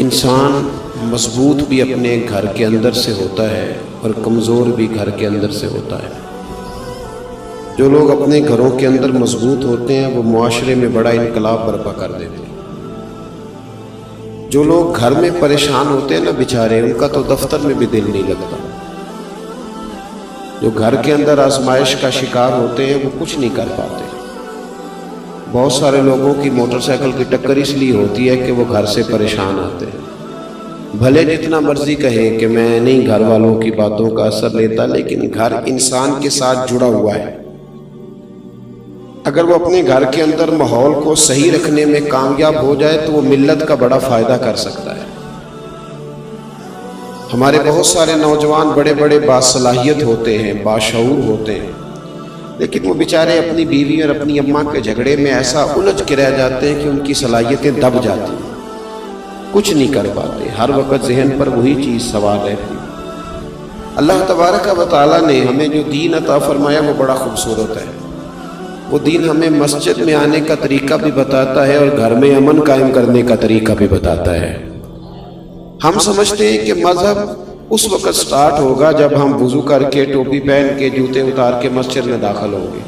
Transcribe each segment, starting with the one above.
انسان مضبوط بھی اپنے گھر کے اندر سے ہوتا ہے اور کمزور بھی گھر کے اندر سے ہوتا ہے۔ جو لوگ اپنے گھروں کے اندر مضبوط ہوتے ہیں وہ معاشرے میں بڑا انقلاب برپا کر دیتے ہیں۔ جو لوگ گھر میں پریشان ہوتے ہیں نا بیچارے، ان کا تو دفتر میں بھی دل نہیں لگتا۔ جو گھر کے اندر آزمائش کا شکار ہوتے ہیں وہ کچھ نہیں کر پاتے۔ بہت سارے لوگوں کی موٹر سائیکل کی ٹکر اس لیے ہوتی ہے کہ وہ گھر سے پریشان آتے ہیں۔ بھلے جتنا مرضی کہیں کہ میں نہیں گھر والوں کی باتوں کا اثر لیتا، لیکن گھر انسان کے ساتھ جڑا ہوا ہے۔ اگر وہ اپنے گھر کے اندر ماحول کو صحیح رکھنے میں کامیاب ہو جائے تو وہ ملت کا بڑا فائدہ کر سکتا ہے۔ ہمارے بہت سارے نوجوان بڑے بڑے باصلاحیت ہوتے ہیں، باشعور ہوتے ہیں، لیکن وہ بیچارے اپنی بیوی اور اپنی اماں کے جھگڑے میں ایسا الجھ کے رہ جاتے ہیں کہ ان کی صلاحیتیں دب جاتی ہیں، کچھ نہیں کر پاتے، ہر وقت ذہن پر وہی چیز سوار رہتی ہے۔ اللہ تبارک و تعالیٰ نے ہمیں جو دین عطا فرمایا وہ بڑا خوبصورت ہے۔ وہ دین ہمیں مسجد میں آنے کا طریقہ بھی بتاتا ہے اور گھر میں امن قائم کرنے کا طریقہ بھی بتاتا ہے۔ ہم سمجھتے ہیں کہ مذہب اس وقت سٹارٹ ہوگا جب ہم وضو کر کے ٹوپی پہن کے جوتے اتار کے مسجد میں داخل ہوں گے،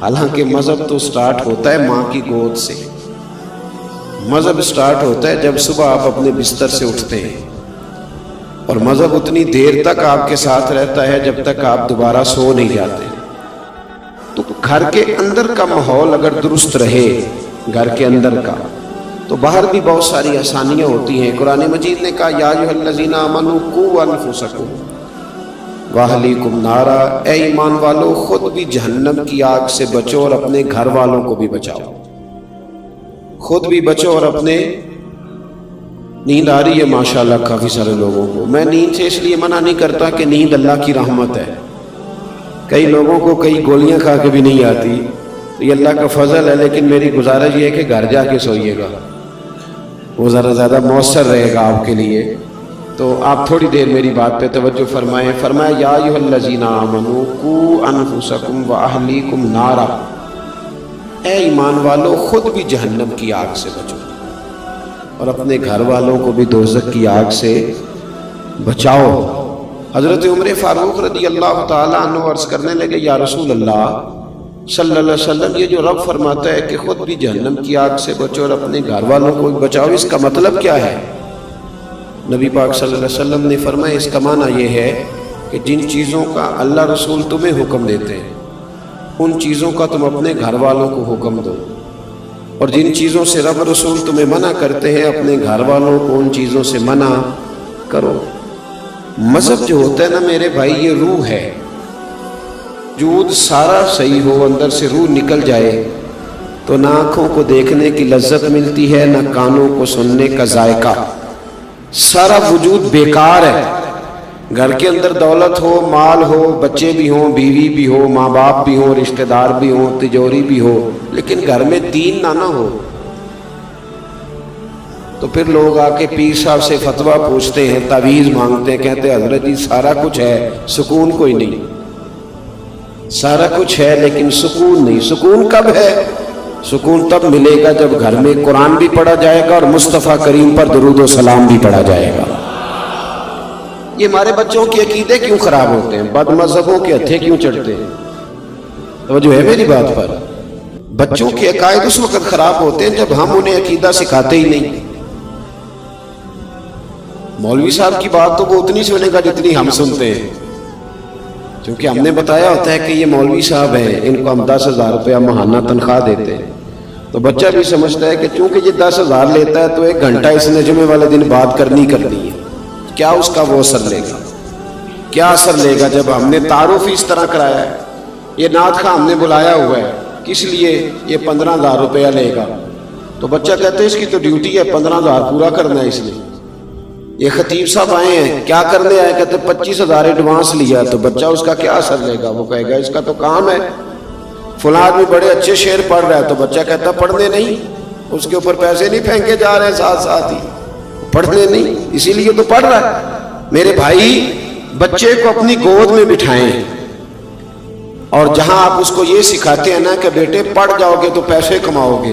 حالانکہ مذہب تو سٹارٹ ہوتا ہے ماں کی گود سے۔ مذہب سٹارٹ ہوتا ہے جب صبح آپ اپنے بستر سے اٹھتے ہیں، اور مذہب اتنی دیر تک آپ کے ساتھ رہتا ہے جب تک آپ دوبارہ سو نہیں جاتے۔ تو گھر کے اندر کا ماحول اگر درست رہے، گھر کے اندر کا، تو باہر بھی بہت ساری آسانیاں ہوتی ہیں۔ قرآن مجید نے کہا یا ایھا الذین آمنوا قوا انفسکم واہلیکم نارا، اے ایمان والو خود بھی جہنم کی آگ سے بچو اور اپنے گھر والوں کو بھی بچاؤ۔ خود بھی بچو اور اپنے… نیند آ رہی ہے ماشاءاللہ کافی سارے لوگوں کو۔ میں نیند سے اس لیے منع نہیں کرتا کہ نیند اللہ کی رحمت ہے، کئی لوگوں کو کئی گولیاں کھا کے بھی نہیں آتی، تو یہ اللہ کا فضل ہے، لیکن میری گزارش یہ ہے کہ گھر جا کے سوئیے گا، وہ ذرا زیادہ مؤثر رہے گا آپ کے لیے۔ تو آپ تھوڑی دیر میری بات پہ توجہ فرمائیں۔ فرمایا یا ایھا الذین آمنوا قوا انفسکم واہلیکم نارا، اے ایمان والو خود بھی جہنم کی آگ سے بچو اور اپنے گھر والوں کو بھی دوزخ کی آگ سے بچاؤ۔ حضرت عمر فاروق رضی اللہ تعالیٰ عنہ عرض کرنے لگے یا رسول اللہ صلی اللہ علیہ وسلم، یہ جو رب فرماتا ہے کہ خود بھی جہنم کی آگ سے بچو اور اپنے گھر والوں کو بھی بچاؤ، اس کا مطلب کیا ہے؟ نبی پاک صلی اللہ علیہ وسلم نے فرمایا اس کا معنی یہ ہے کہ جن چیزوں کا اللہ رسول تمہیں حکم دیتے ہیں ان چیزوں کا تم اپنے گھر والوں کو حکم دو، اور جن چیزوں سے رب رسول تمہیں منع کرتے ہیں اپنے گھر والوں کو ان چیزوں سے منع کرو۔ مذہب جو ہوتا ہے نا میرے بھائی، یہ روح ہے۔ وجود سارا صحیح ہو، اندر سے روح نکل جائے تو نہ آنکھوں کو دیکھنے کی لذت ملتی ہے، نہ کانوں کو سننے کا ذائقہ، سارا وجود بیکار ہے۔ گھر کے اندر دولت ہو، مال ہو، بچے بھی ہوں، بیوی بھی ہو، ماں باپ بھی ہوں، رشتہ دار بھی ہوں، تجوری بھی ہو، لیکن گھر میں دین نہ ہو تو پھر لوگ آ کے پیر صاحب سے فتویٰ پوچھتے ہیں، تعویذ مانگتے ہیں، کہتے ہیں حضرت جی سارا کچھ ہے سکون کوئی نہیں۔ سارا کچھ ہے لیکن سکون نہیں۔ سکون کب ہے؟ سکون تب ملے گا جب گھر میں قرآن بھی پڑھا جائے گا اور مصطفیٰ کریم پر درود و سلام بھی پڑھا جائے گا۔ یہ ہمارے بچوں کے عقیدے کیوں خراب ہوتے ہیں؟ بد مذہبوں کے ہتھے کیوں چڑھتے ہیں؟ توجہ ہے میری بات پر؟ بچوں کے عقائد اس وقت خراب ہوتے ہیں جب ہم انہیں عقیدہ سکھاتے ہی نہیں۔ مولوی صاحب کی بات تو وہ اتنی سنے گا جتنی ہم سنتے ہیں، کیونکہ ہم نے بتایا ہوتا ہے کہ یہ مولوی صاحب ہیں، ان کو ہم 10,000 روپیہ ماہانہ تنخواہ دیتے ہیں، تو بچہ بھی سمجھتا ہے کہ چونکہ یہ 10,000 لیتا ہے تو 1 گھنٹہ اس نے جمعے والے دن بات کرنی ہے۔ کیا اس کا وہ اثر لے گا؟ کیا اثر لے گا جب ہم نے تعارف اس طرح کرایا ہے؟ یہ نعت خواہ ہم نے بلایا ہوا ہے، کس لیے؟ یہ 15,000 روپیہ لے گا، تو بچہ کہتے ہیں اس کی تو ڈیوٹی ہے 15,000 پورا کرنا ہے اس نے۔ یہ خطیب صاحب آئے ہیں، کیا کرنے آئے؟ کہتے 25,000 ایڈوانس لیا، تو بچہ اس کا کیا اثر لے گا؟ وہ کہے گا اس کا تو کام ہے، فلاں آدمی بڑے اچھے شعر پڑھ رہا ہے، تو بچہ کہتا پڑھنے نہیں، اس کے اوپر پیسے نہیں پھینکے جا رہے ہیں، ساتھ ساتھ ہی پڑھنے نہیں، اسی لیے تو پڑھ رہا ہے۔ میرے بھائی بچے کو اپنی گود میں بٹھائیں، اور جہاں آپ اس کو یہ سکھاتے ہیں نا کہ بیٹے پڑھ جاؤ گے تو پیسے کماؤ گے،